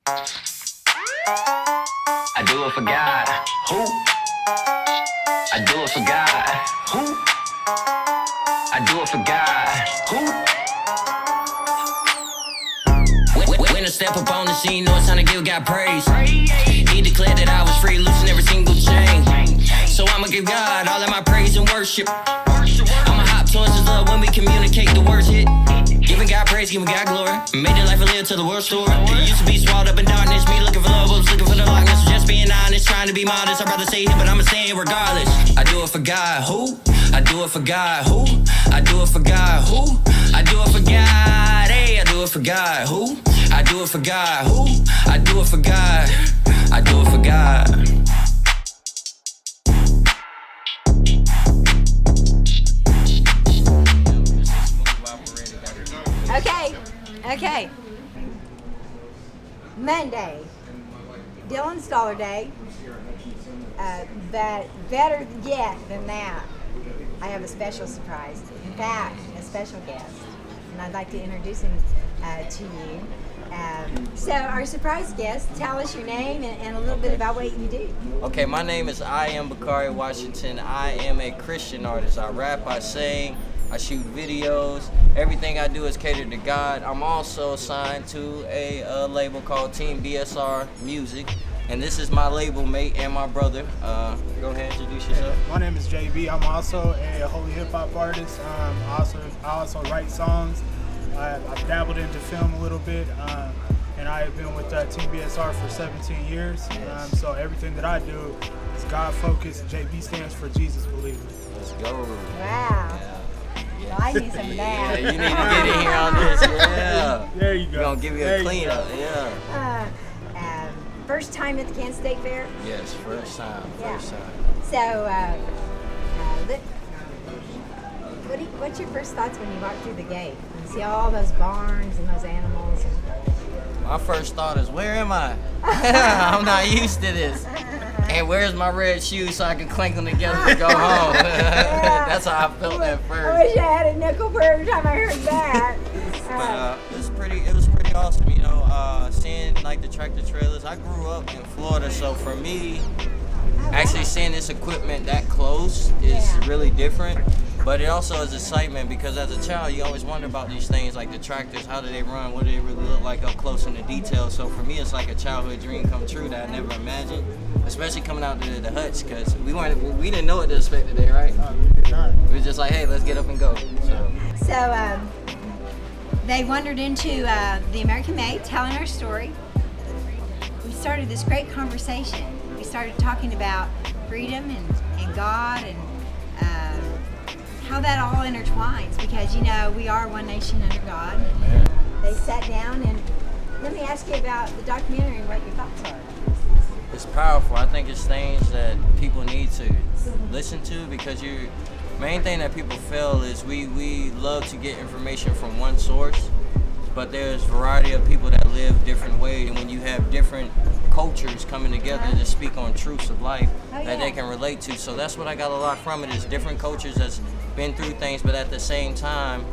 I do it for God. Who? I do it for God. Who? I do it for God. Who? When I step up on the scene, know it's time to give God praise. He declared that I was free, loosen every single chain. So I'ma give God all of my praise and worship. I'ma hop towards his love when we communicate, the words hit. Giving God praise, giving God glory. Made it life a live till the world story. It used to be swallowed up in darkness. Me looking for love, I was looking for the likeness. Just being honest, trying to be modest. I'd rather say it, but I'ma say it regardless. I do it for God, who? I do it for God, who? I do it for God, who? I do it for God, hey, I do it for God, who? I do it for God, who? I do it for God, I do it for God. Okay. Monday, Dylan's Dollar Day. But better yet than that, I have a special surprise. In fact, a special guest, and I'd like to introduce him to you. So our surprise guest, tell us your name and a little bit about what you do. Okay, my name is IAMbacarriewashington. I am a Christian artist. I rap, I sing, I shoot videos. Everything I do is catered to God. I'm also signed to a label called Team BSR Music, and this is my label mate and my brother. Go ahead, introduce yourself. My name is JB. I'm also a holy hip hop artist. I also write songs. I've dabbled into film a little bit, and I have been with Team BSR for 17 years. So everything that I do is God focused. JB stands for Jesus Believer. Let's go. Wow. Well, I need some of that. Yeah, you need to get in here on this. Yeah. There you go. We're gonna give you a cleanup. Yeah. First time at the Kansas State Fair? Yes, first time. Yeah. First time. So, what's your first thoughts when you walk through the gate? You see all those barns and those animals. My first thought is, where am I? I'm not used to this. And where's my red shoes so I can clink them together to go home? That's how I felt at first. I wish I had a nickel for every time I heard that. It was pretty awesome, you know, seeing like the tractor trailers. I grew up in Florida, so for me, actually seeing this equipment that close is really different. But it also is excitement because as a child, you always wonder about these things like the tractors, how do they run, what do they really look like up close in the detail. So for me, it's like a childhood dream come true that I never imagined, especially coming out to the huts because we didn't know what to expect today, right? We did not. We was just like, hey, let's get up and go. So they wandered into the American Made, telling our story. We started this great conversation. We started talking about freedom and God and how that all intertwines because, you know, we are one nation under God. They sat down and let me ask you about the documentary and what your thoughts are. It's powerful. I think it's things that people need to listen to because main thing that people feel is we love to get information from one source, but there's a variety of people that live different ways, and when you have different cultures coming together to speak on truths of life that they can relate to. So that's what I got a lot from it is different cultures that's been through things, but at the same time,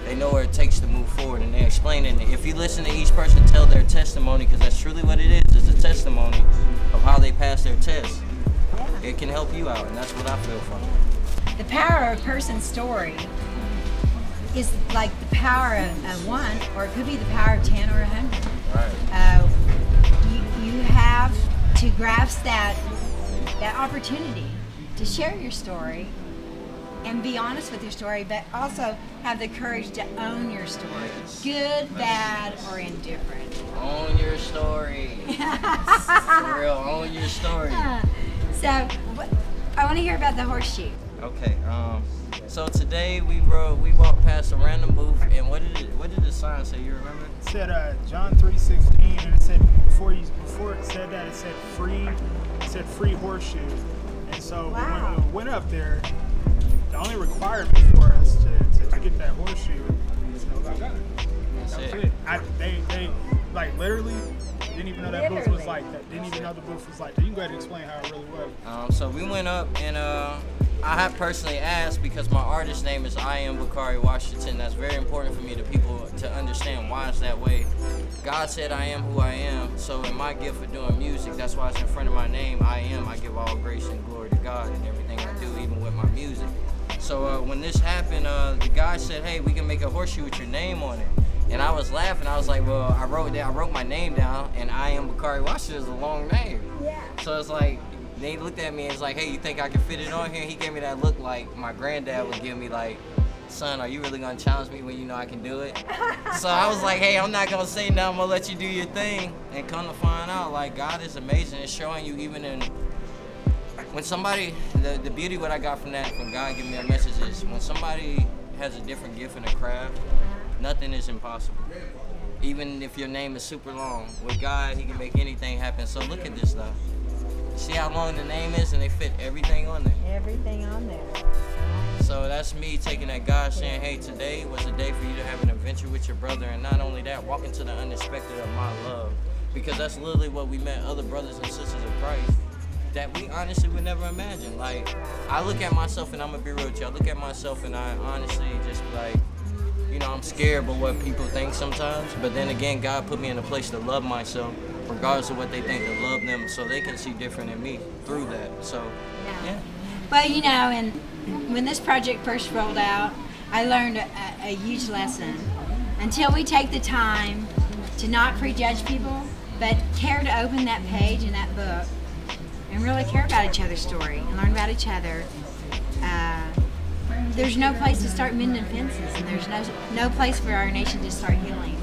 they know what it takes to move forward, and they explain it. If you listen to each person tell their testimony, because that's truly what it is, it's a testimony of how they passed their test. It can help you out, and that's what I feel from it. The power of a person's story is like the power of one, or it could be the power of 10 or 100. Right. You have to grasp that opportunity to share your story and be honest with your story, but also have the courage to own your story, good, bad, or indifferent. Own your story. For real, own your story. So, I want to hear about the horseshoe. Okay. So today we walked past a random booth, and what did the sign say? You remember? It said John 3:16, and it said before it said that it said free horseshoe, and so we went up there. The only requirement for us to get that horseshoe is no God got it. That's it. They like literally didn't even know that booth was like that. Didn't even know the booth was like that. You can go ahead and explain how it really was. So we went up and I have personally asked because my artist name is IAMbacarriewashington. That's very important for me to people to understand why it's that way. God said I am who I am, so in my gift of doing music, that's why it's in front of my name, I am. I give all grace and glory to God in everything I do, even with my music. So when this happened, the guy said, hey, we can make a horseshoe with your name on it. And I was laughing. I was like, well, I wrote my name down, and IAMbacarriewashington is a long name. Yeah. So it's like, they looked at me and was like, hey, you think I can fit it on here? He gave me that look like my granddad would give me, like, son, are you really gonna challenge me when you know I can do it? So I was like, hey, I'm not gonna say nothing, I'm gonna let you do your thing. And come to find out, like, God is amazing. It's showing you even in, when somebody, the beauty what I got from that, from God giving me a message is, when somebody has a different gift in a craft, nothing is impossible. Even if your name is super long, with God, he can make anything happen. So look at this though. See how long the name is, and they fit everything on there. Everything on there. So that's me taking that God saying, hey, today was a day for you to have an adventure with your brother, and not only that, walk into the unexpected of my love. Because that's literally what we met other brothers and sisters of Christ that we honestly would never imagine. Like, I look at myself, and I'm gonna be real with you, I look at myself and I honestly just like, you know, I'm scared of what people think sometimes, but then again, God put me in a place to love myself, regardless of what they think, to love them so they can see different in me through that. So, yeah. Well, you know, and when this project first rolled out, I learned a huge lesson. Until we take the time to not prejudge people, but care to open that page in that book and really care about each other's story and learn about each other, there's no place to start mending fences, and there's no place for our nation to start healing.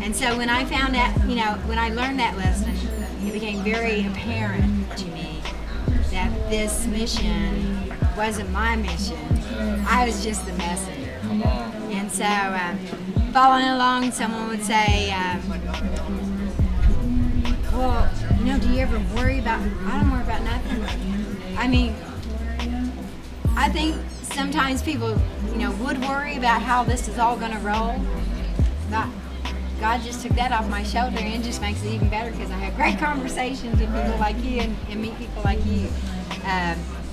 And so when I found out, you know, when I learned that lesson, it became very apparent to me that this mission wasn't my mission. I was just the messenger. And so following along, someone would say, well, you know, do you ever worry about, I don't worry about nothing. I mean, I think sometimes people, you know, would worry about how this is all going to roll. But God just took that off my shoulder, and it just makes it even better because I have great conversations with people like you and meet people like you.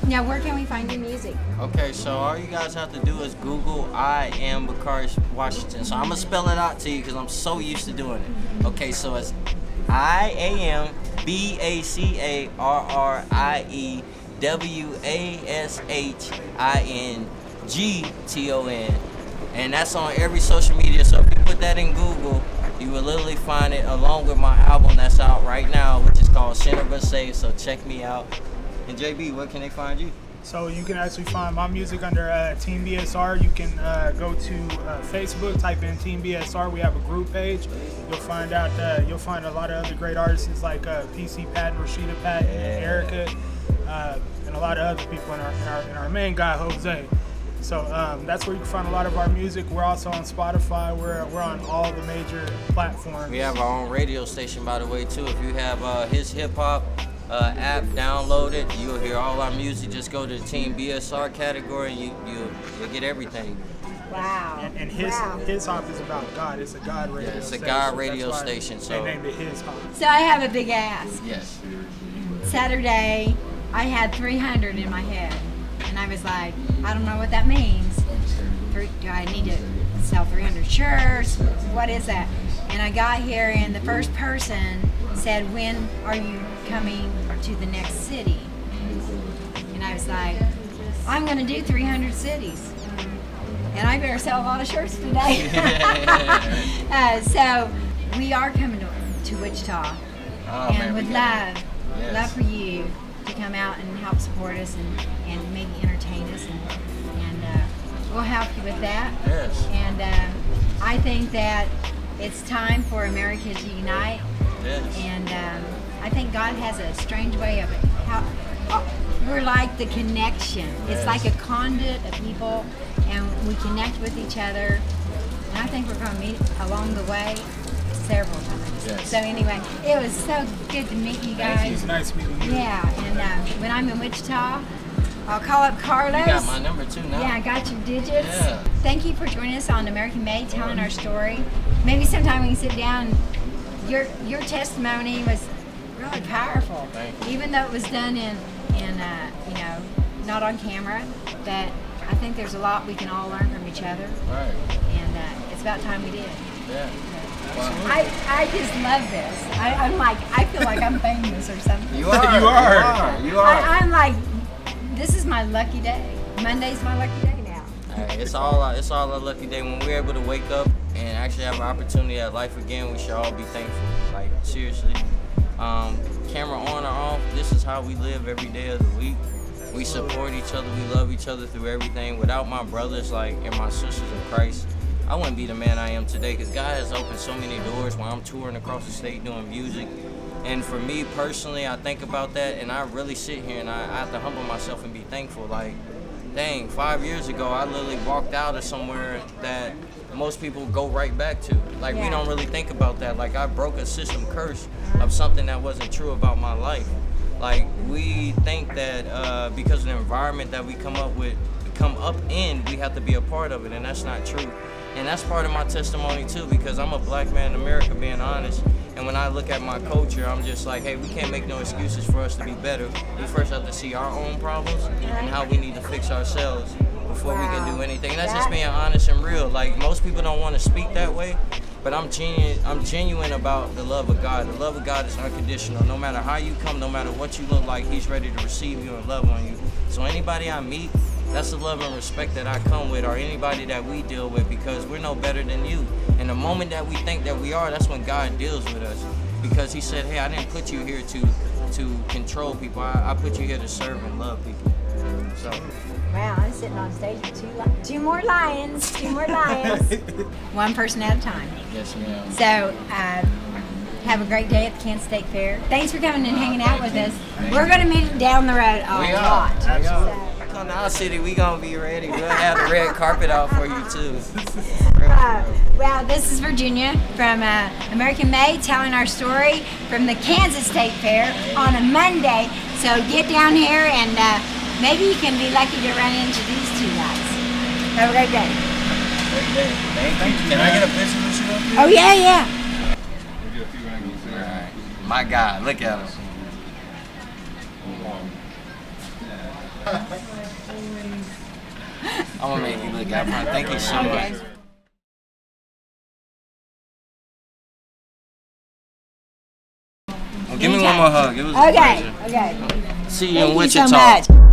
Now, where can we find your music? Okay, so all you guys have to do is Google IAMbacarriewashington. So I'm going to spell it out to you because I'm so used to doing it. Okay, so it's IAMbacarriewashington. And that's on every social media. So if you put that in Google, you will literally find it along with my album that's out right now, which is called Sinner But Saved. So check me out. And JB, where can they find you? So you can actually find my music under Team BSR. You can go to Facebook, type in Team BSR. We have a group page. You'll find out. You'll find a lot of other great artists like PC Pat, Rashida Pat, and Erica, and a lot of other people in our main guy Jose. So that's where you can find a lot of our music. We're also on Spotify. We're on all the major platforms. We have our own radio station, by the way, too. If you have his hip hop app downloaded, you'll hear all our music. Just go to the Team BSR category, and you'll get everything. Wow. And his hop is about God. It's a God radio station. It's a God radio station. So they named it his hop. So I have a big ask. Yes. Saturday, I had 300 in my head, and I was like, I don't know what that means. Do I need to sell 300 shirts? What is that? And I got here, and the first person said, when are you coming to the next city? And I was like, I'm going to do 300 cities. And I better sell a lot of shirts today. So we are coming to Wichita. And would love for you to come out and help support us and maybe entertain us. And we'll help you with that. Yes. And I think that it's time for America to unite. Yes. And I think God has a strange way of it. We're like the connection. It's like a conduit of people, and we connect with each other. And I think we're going to meet along the way several times. Yes. So anyway, it was so good to meet you guys. Thank you. It's nice meeting you. Yeah, and when I'm in Wichita, I'll call up Carlos. You got my number too now. Yeah, I got your digits. Yeah. Thank you for joining us on American Made, telling our story. Maybe sometime we can sit down. Your testimony was really powerful. Thank you. Even though it was done in not on camera, but I think there's a lot we can all learn from each other. Right. And it's about time we did. Yeah. Wow. I just love this. I'm like, I feel like I'm famous or something. You are. You are. You are. I'm like, this is my lucky day. Monday's my lucky day now. Hey, it's all a lucky day when we're able to wake up and actually have an opportunity at life again. We should all be thankful. Like, seriously. Camera on or off, this is how we live every day of the week. We support each other, we love each other through everything. Without my brothers, like, and my sisters in Christ, I wouldn't be the man I am today, because God has opened so many doors when I'm touring across the state doing music. And for me personally, I think about that, and I really sit here and I have to humble myself and be thankful. Like, dang, 5 years ago, I literally walked out of somewhere that most people go right back to. Like, we don't really think about that. Like, I broke a system curse of something that wasn't true about my life. Like, we think that because of the environment that we come up in, we have to be a part of it, and that's not true. And that's part of my testimony too, because I'm a black man in America, being honest. And when I look at my culture, I'm just like, hey, we can't make no excuses for us to be better. We first have to see our own problems and how we need to fix ourselves before we can do anything. And that's just being honest and real. Like, most people don't want to speak that way, but I'm genuine about the love of God. The love of God is unconditional. No matter how you come, no matter what you look like, He's ready to receive you and love on you. So anybody I meet, that's the love and respect that I come with, or anybody that we deal with, because we're no better than you. And the moment that we think that we are, that's when God deals with us. Because He said, hey, I didn't put you here to control people. I put you here to serve and love people. So. Wow, I'm sitting on stage with two more lions. One person at a time. Yes, ma'am. So, have a great day at the Kansas State Fair. Thanks for coming and hanging out with us. We're going to meet down the road a lot. Come to our city, we going to be ready. We'll have the red carpet out for you, too. Well, this is Virginia from American Made, telling our story from the Kansas State Fair on a Monday. So get down here and maybe you can be lucky to run into these two guys. Have a great day. Great day. Thank you. Can I get a picture with you up here? Oh, yeah. All right. My God, look at him. I'm gonna make you look at him. Thank you so much. Well, give me one more hug. It was a pleasure. Okay. See you in Thank you Wichita. so much.